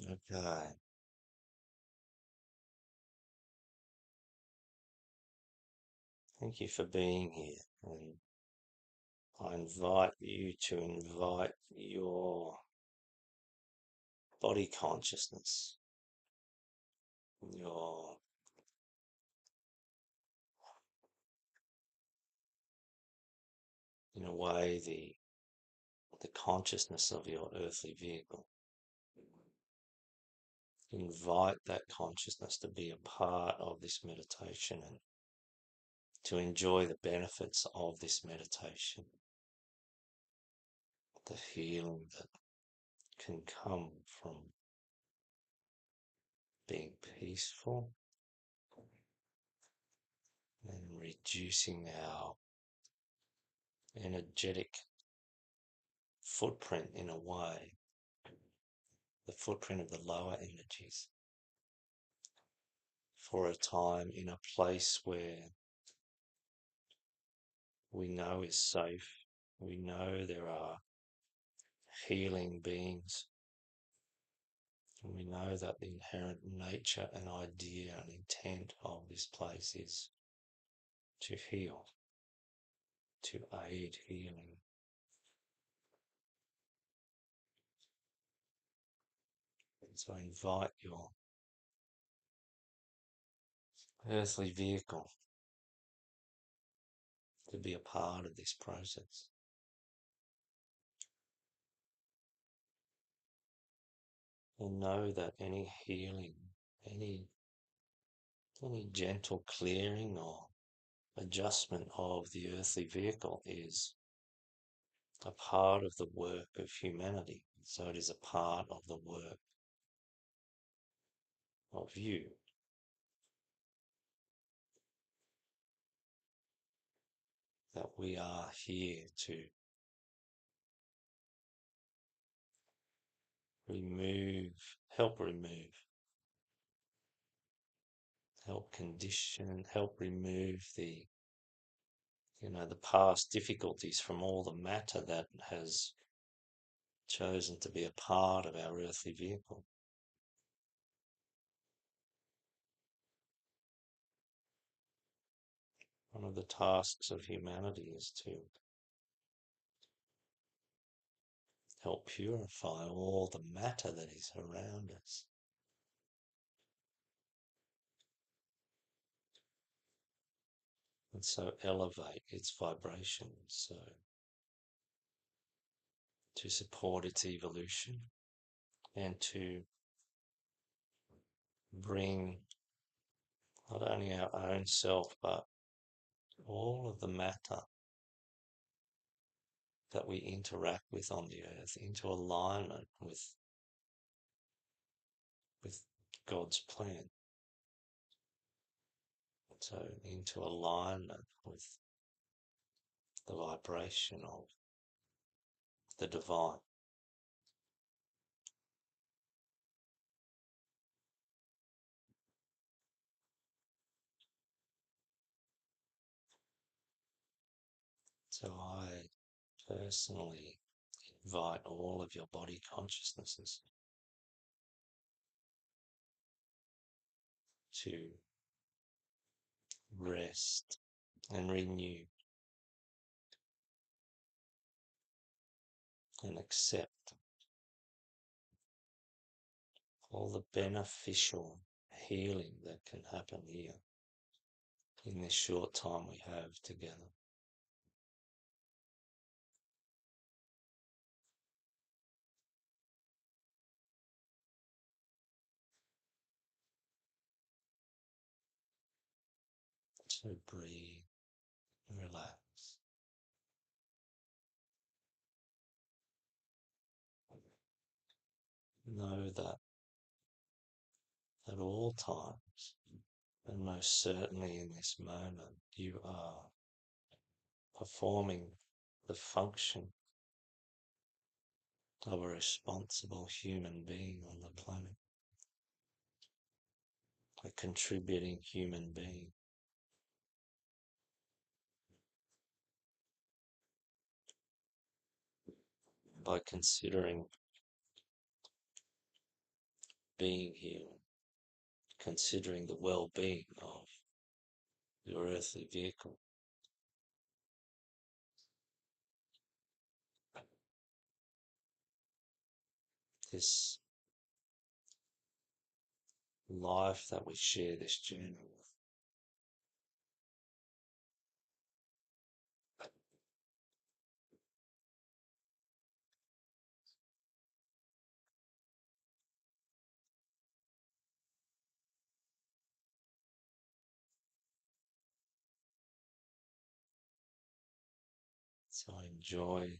Okay. Thank you for being here. And I invite you to invite your body consciousness, your, in a way, the consciousness of your earthly vehicle. Invite that consciousness to be a part of this meditation and to enjoy the benefits of this meditation, the healing that can come from being peaceful and reducing our energetic footprint in a way, the footprint of the lower energies, for a time in a place where we know is safe, we know there are healing beings, and we know that the inherent nature and idea and intent of this place is to heal, to aid healing. So invite your earthly vehicle to be a part of this process. And know that any healing, any any gentle clearing or adjustment of the earthly vehicle is a part of the work of humanity. So it is a part of the work of you. That we are here to remove, help remove, help condition, help remove the past difficulties from all the matter that has chosen to be a part of our earthly vehicle. One of the tasks of humanity is to help purify all the matter that is around us. And so elevate its vibration so to support its evolution and to bring not only our own self but all of the matter that we interact with on the earth into alignment with God's plan. So into alignment with the vibration of the divine. So I personally invite all of your body consciousnesses to rest and renew and accept all the beneficial healing that can happen here in this short time we have together. So breathe, relax. Know that at all times, and most certainly in this moment, you are performing the function of a responsible human being on the planet, a contributing human being. By considering being here, considering the well-being of your earthly vehicle. This life that we share this journey with. So enjoy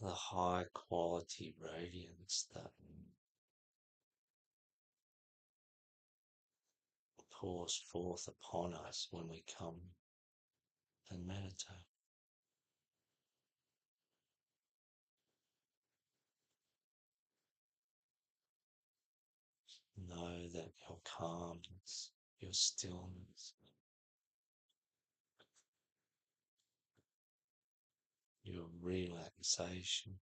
the high quality radiance that pours forth upon us when we come and meditate. Know that your calmness, your stillness, your relaxation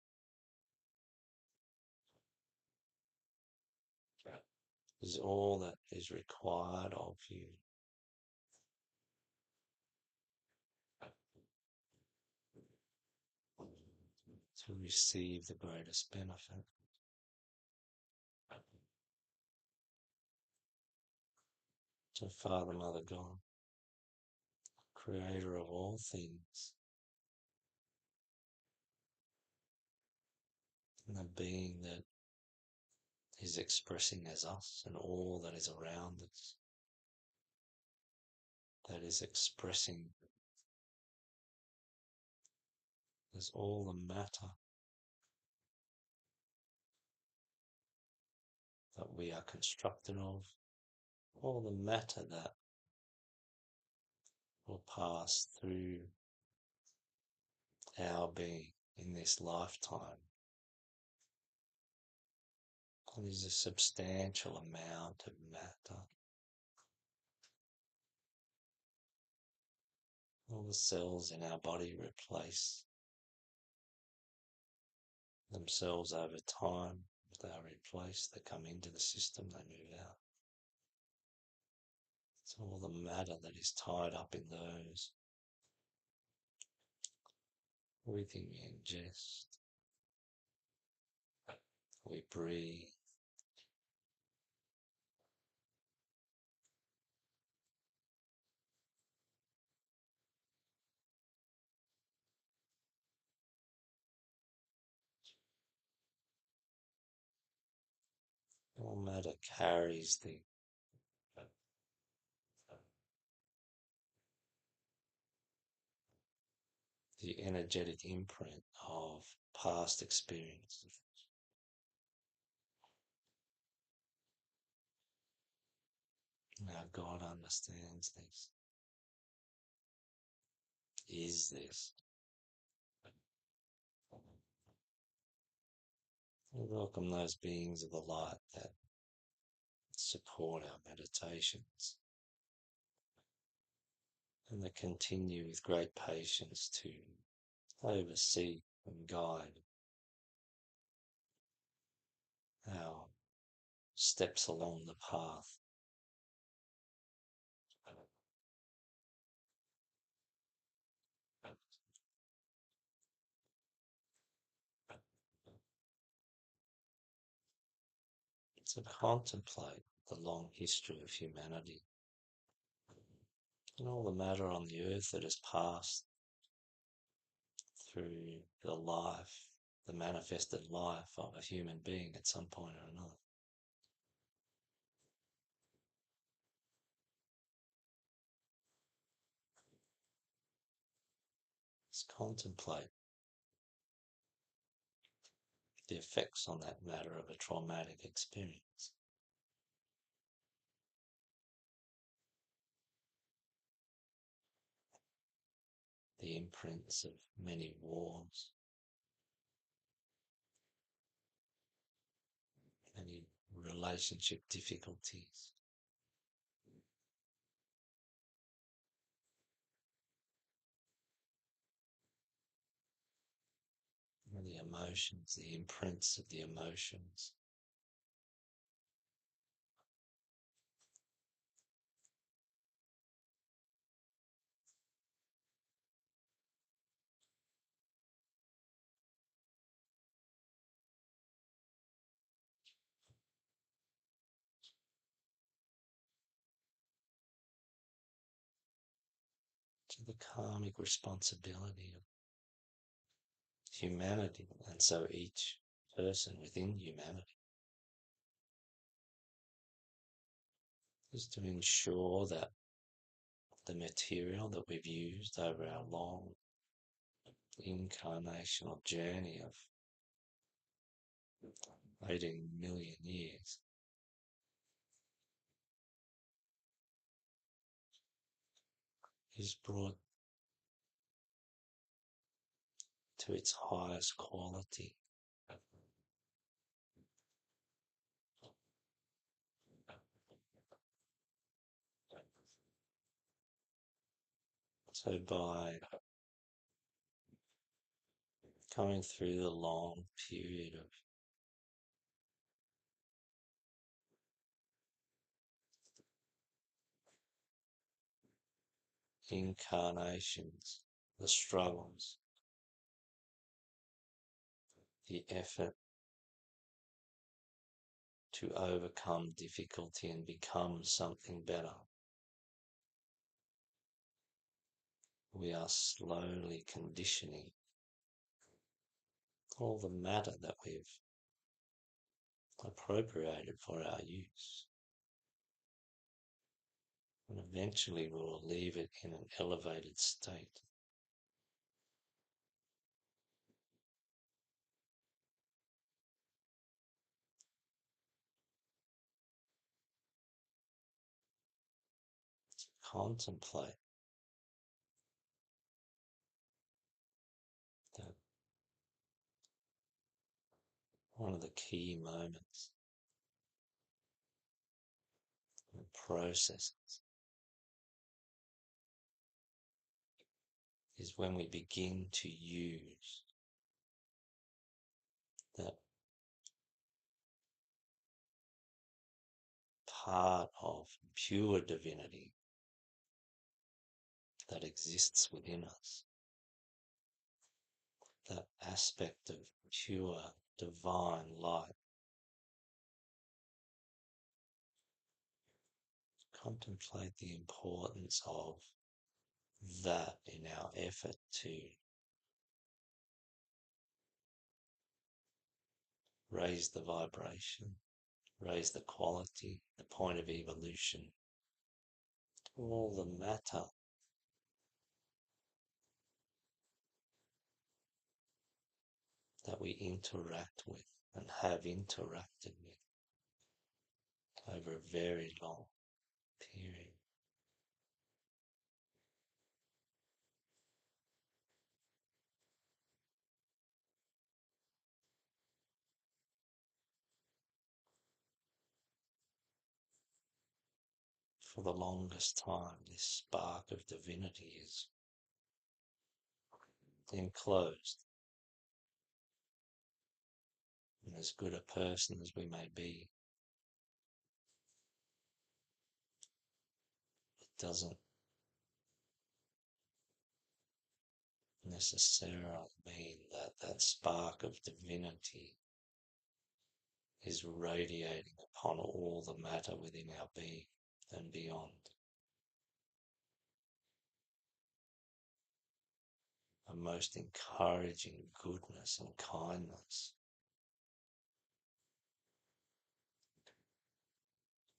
is all that is required of you to receive the greatest benefit. So Father, Mother, God, creator of all things, and the being that is expressing as us and all that is around us, that is expressing as all the matter that we are constructed of, all the matter that will pass through our being in this lifetime. It is a substantial amount of matter. All the cells in our body replace themselves over time. They are replaced, they come into the system, they move out. It's all the matter that is tied up in those. Everything we ingest, we breathe, all matter carries the energetic imprint of past experiences. Now God understands this, is this. We welcome those beings of the light that support our meditations and that continue with great patience to oversee and guide our steps along the path. To contemplate the long history of humanity and all the matter on the earth that has passed through the life, the manifested life of a human being at some point or another. Let's contemplate the effects on that matter of a traumatic experience. The imprints of many wars, many relationship difficulties, the emotions, the imprints of the emotions. To the karmic responsibility of humanity, and so each person within humanity is to ensure that the material that we've used over our long incarnational journey of 18 million years is brought to its highest quality. So by going through the long period of incarnations, the struggles, the effort to overcome difficulty and become something better, we are slowly conditioning all the matter that we've appropriated for our use. And eventually we will leave it in an elevated state. Contemplate that one of the key moments in the process is when we begin to use that part of pure divinity that exists within us, that aspect of pure divine light. Contemplate the importance of that in our effort to raise the vibration, raise the quality, the point of evolution, all the matter that we interact with and have interacted with over a very long period. For the longest time, this spark of divinity is enclosed. And as good a person as we may be, it doesn't necessarily mean that that spark of divinity is radiating upon all the matter within our being and beyond. A most encouraging goodness and kindness.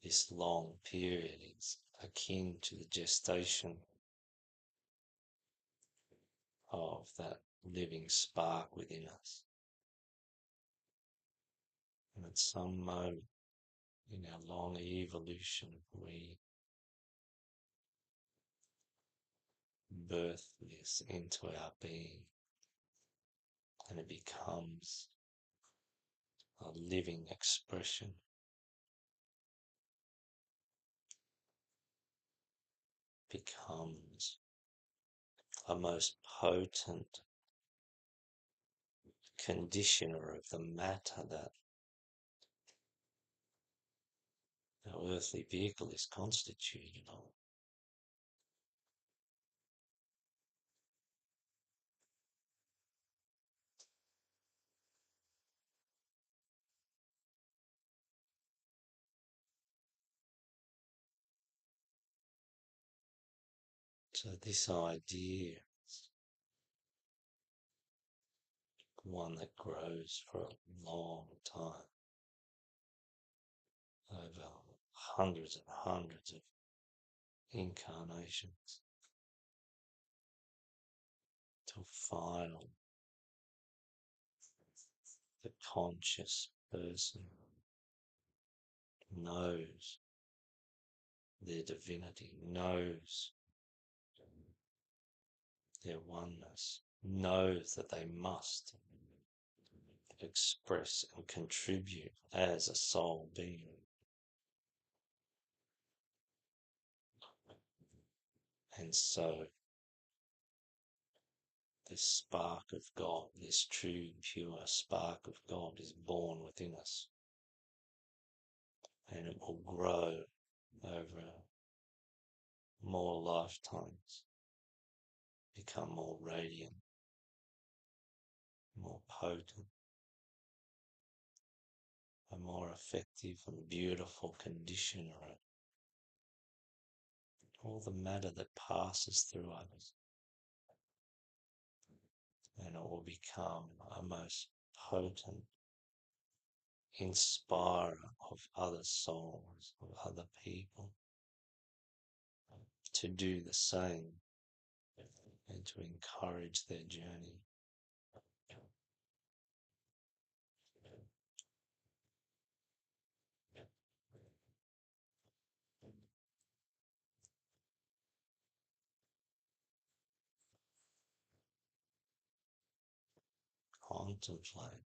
This long period is akin to the gestation of that living spark within us. And at some moment in our long evolution, we birth this into our being, and it becomes a living expression, becomes a most potent conditioner of the matter that our earthly vehicle is constituted of. So this idea is one that grows for a long time, over hundreds and hundreds of incarnations, till finally the conscious person knows their divinity, knows their oneness, knows that they must express and contribute as a soul being. And so this spark of God, this true, pure spark of God is born within us. And it will grow over more lifetimes, become more radiant, more potent, a more effective and beautiful conditioner of all the matter that passes through us. And it will become a most potent inspirer of other souls, of other people, to do the same and to encourage their journey. Contemplate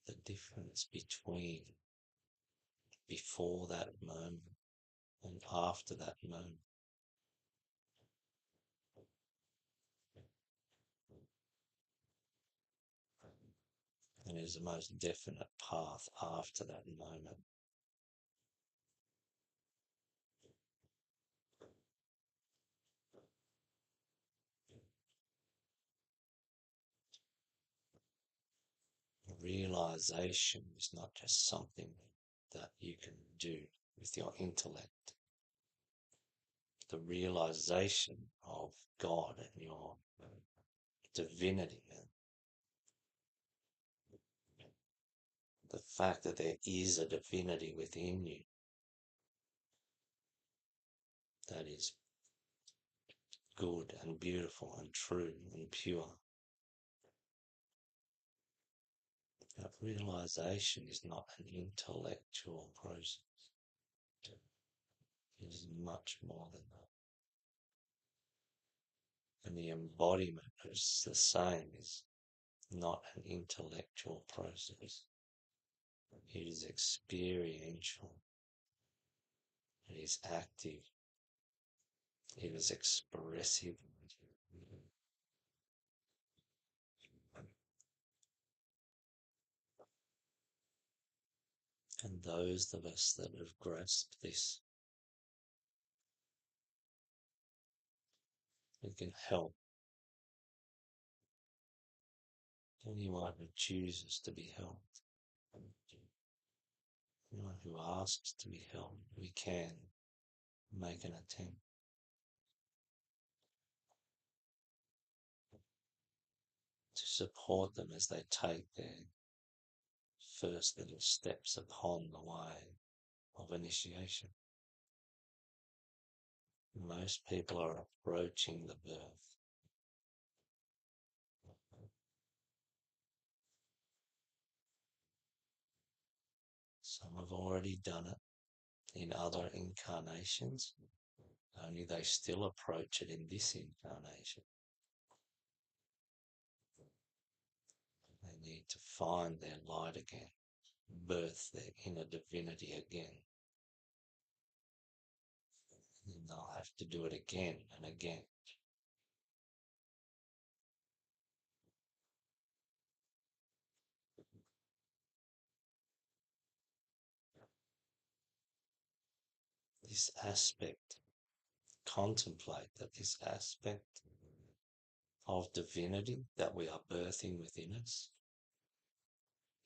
the difference between before that moment and after that moment. And is the most definite path after that moment. Realization is not just something that you can do with your intellect. The realization of God and your divinity, the fact that there is a divinity within you that is good and beautiful and true and pure. That realization is not an intellectual process. It is much more than that. And the embodiment is the same, is not an intellectual process. It is experiential. It is active. It is expressive. And those of us that have grasped this, we can help anyone who chooses to be helped. Anyone who asks to be helped, we can make an attempt to support them as they take their first little steps upon the way of initiation. Most people are approaching the birth. Some have already done it in other incarnations, only they still approach it in this incarnation. They need to find their light again, birth their inner divinity again. And they'll have to do it again and again. this aspect, contemplate that this aspect of divinity that we are birthing within us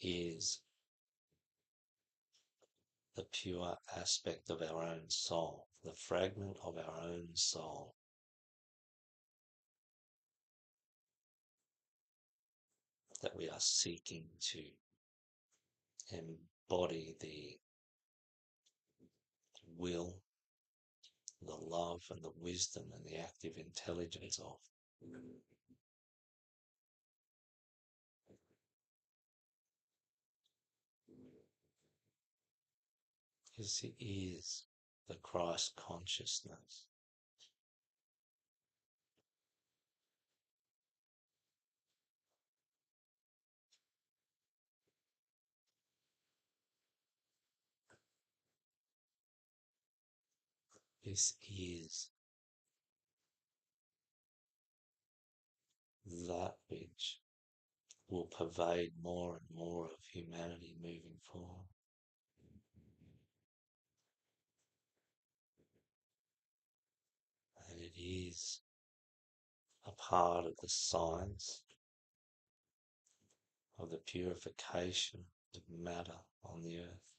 is the pure aspect of our own soul, the fragment of our own soul that we are seeking to embody the will, the love, and the wisdom and the active intelligence of. This is the Christ consciousness. This is that which will pervade more and more of humanity moving forward. And it is a part of the science of the purification of matter on the earth.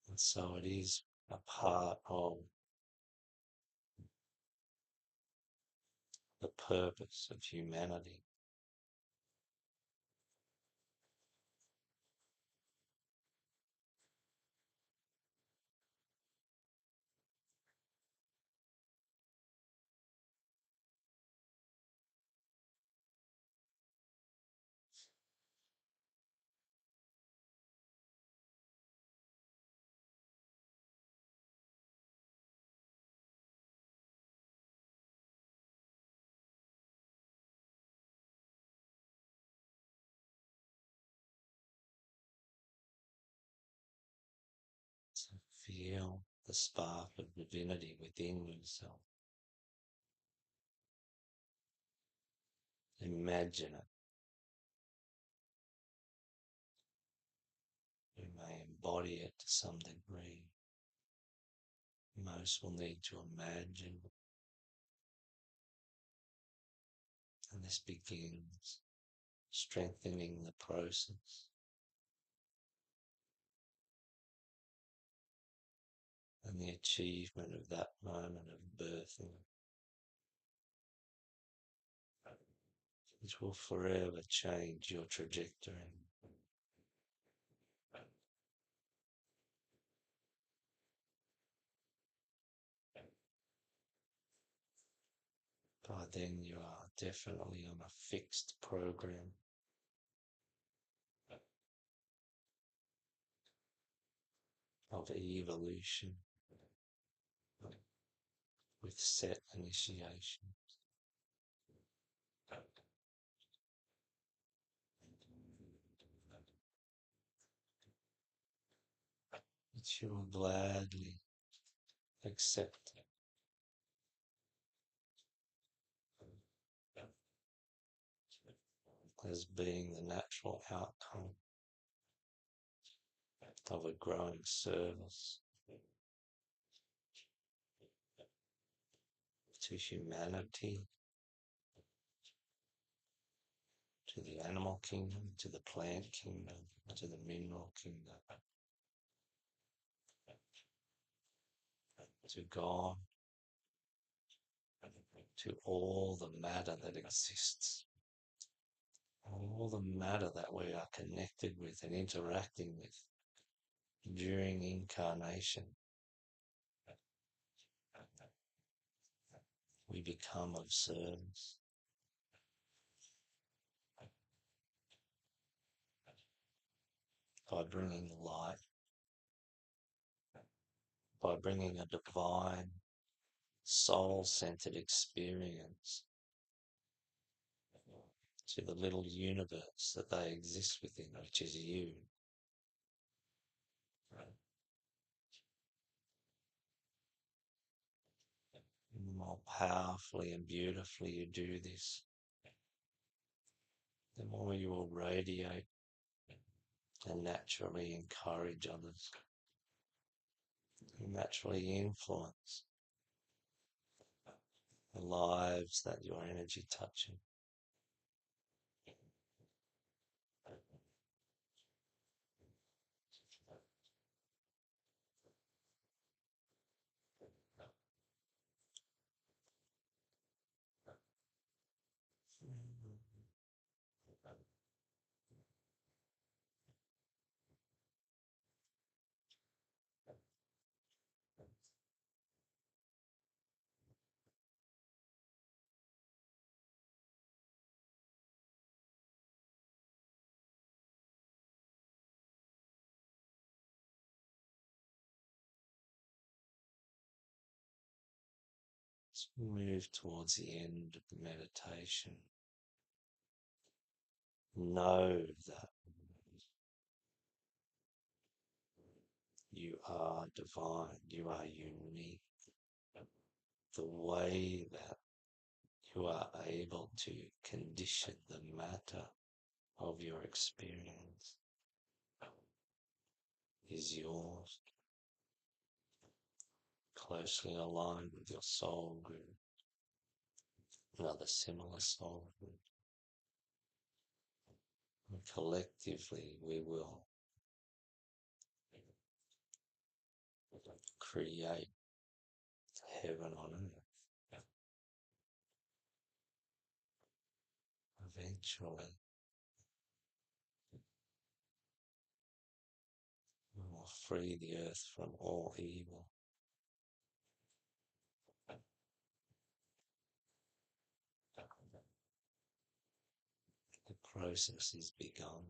And so it is a part of the purpose of humanity. So feel the spark of divinity within yourself. Imagine it. You may embody it to some degree. Most will need to imagine, and this begins strengthening the process and the achievement of that moment of birthing, which will forever change your trajectory. By then you are definitely on a fixed program of evolution with set initiation. Which you will gladly accept as being the natural outcome of a growing service to humanity, to the animal kingdom, to the plant kingdom, to the mineral kingdom, to God, to all the matter that exists, all the matter that we are connected with and interacting with during incarnation. We become of service. By bringing light, by bringing a divine, soul-centered experience to the little universe that they exist within, which is you. And the more powerfully and beautifully you do this, the more you will radiate and naturally encourage others, and naturally influence the lives that your energy touching. Let's move towards the end of the meditation. Know that you are divine, you are unique. The way that you are able to condition the matter of your experience is yours, closely aligned with your soul group, another similar soul group. And collectively, we will create heaven on earth. Eventually, we will free the earth from all evil. The process is begun.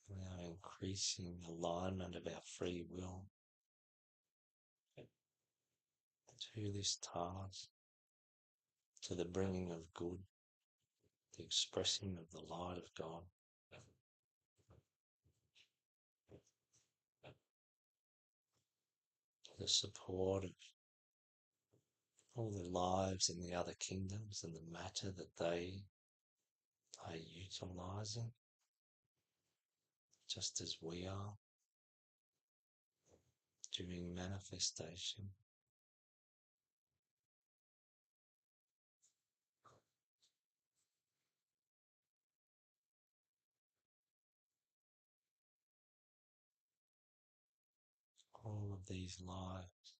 We are increasing alignment of our free will to this task, to the bringing of good, the expressing of the light of God. The support of all the lives in the other kingdoms and the matter that they are utilizing, just as we are doing manifestation. All of these lives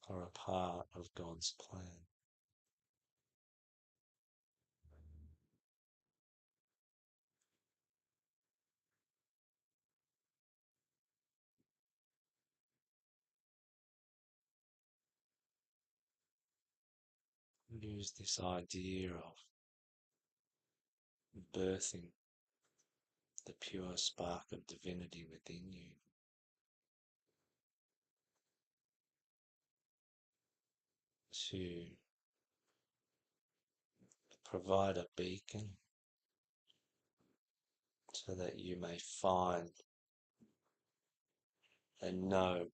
are a part of God's plan. Use this idea of birthing the pure spark of divinity within you to provide a beacon so that you may find and know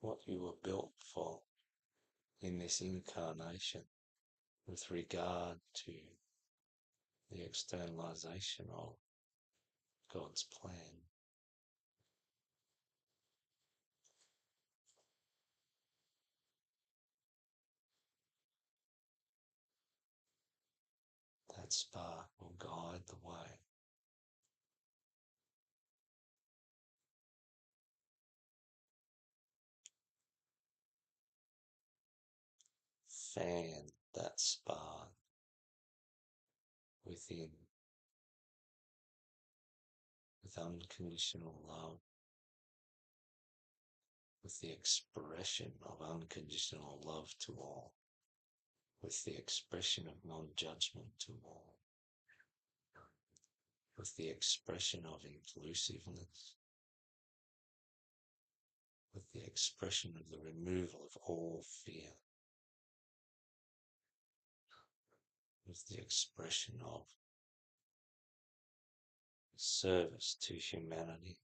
what you were built for in this incarnation with regard to the externalization of God's plan. That spark will guide the way. Fan that spark within with unconditional love, with the expression of unconditional love to all, with the expression of non-judgment to all, with the expression of inclusiveness, with the expression of the removal of all fear, with the expression of service to humanity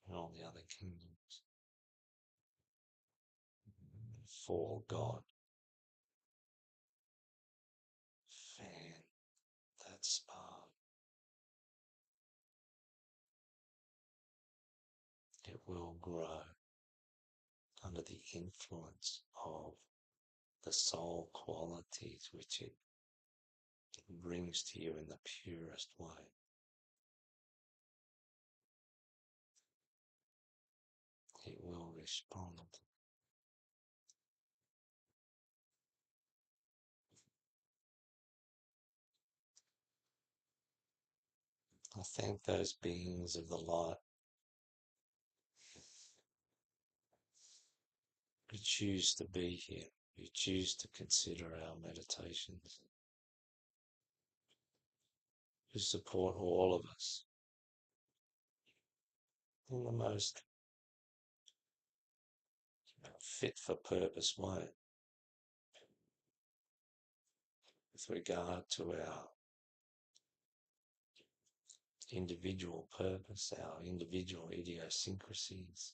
and all the other kingdoms for God. Fan that spark. It will grow under the influence of the soul qualities which it brings to you in the purest way. It will respond. I thank those beings of the light who choose to be here, who choose to consider our meditations, who support all of us in the most fit for purpose way with regard to our individual purpose, our individual idiosyncrasies,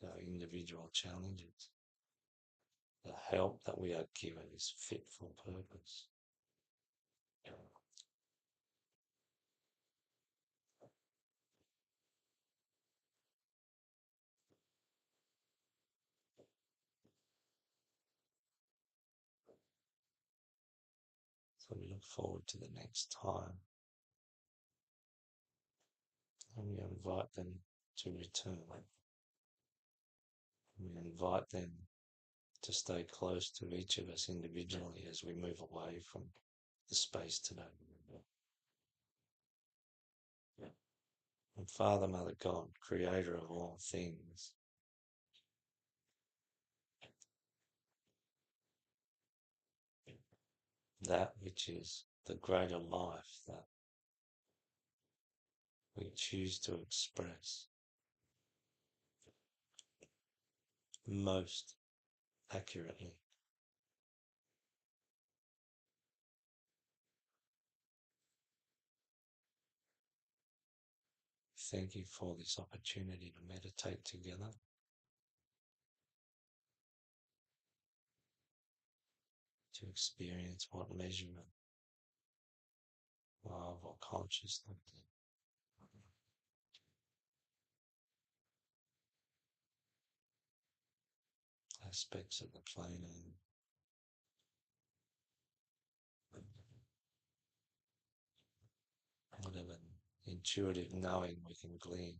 our individual challenges. The help that we are given is fit for purpose. So we look forward to the next time and we invite them to return. We invite them to stay close to each of us individually as we move away from the space today. And Father, Mother God, creator of all things, that which is the greater life that we choose to express most accurately. Thank you for this opportunity to meditate together, to experience what measurement of or consciousness aspects of the plane and whatever intuitive knowing we can glean.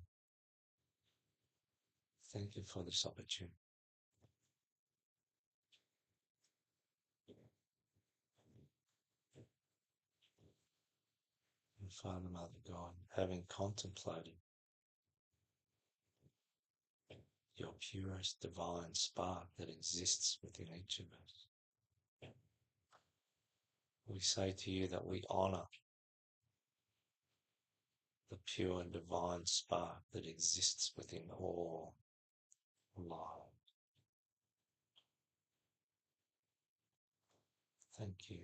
Thank you for this opportunity. And Father, Mother God, having contemplated your purest divine spark that exists within each of us, we say to you that we honor the pure divine spark that exists within all life. Thank you.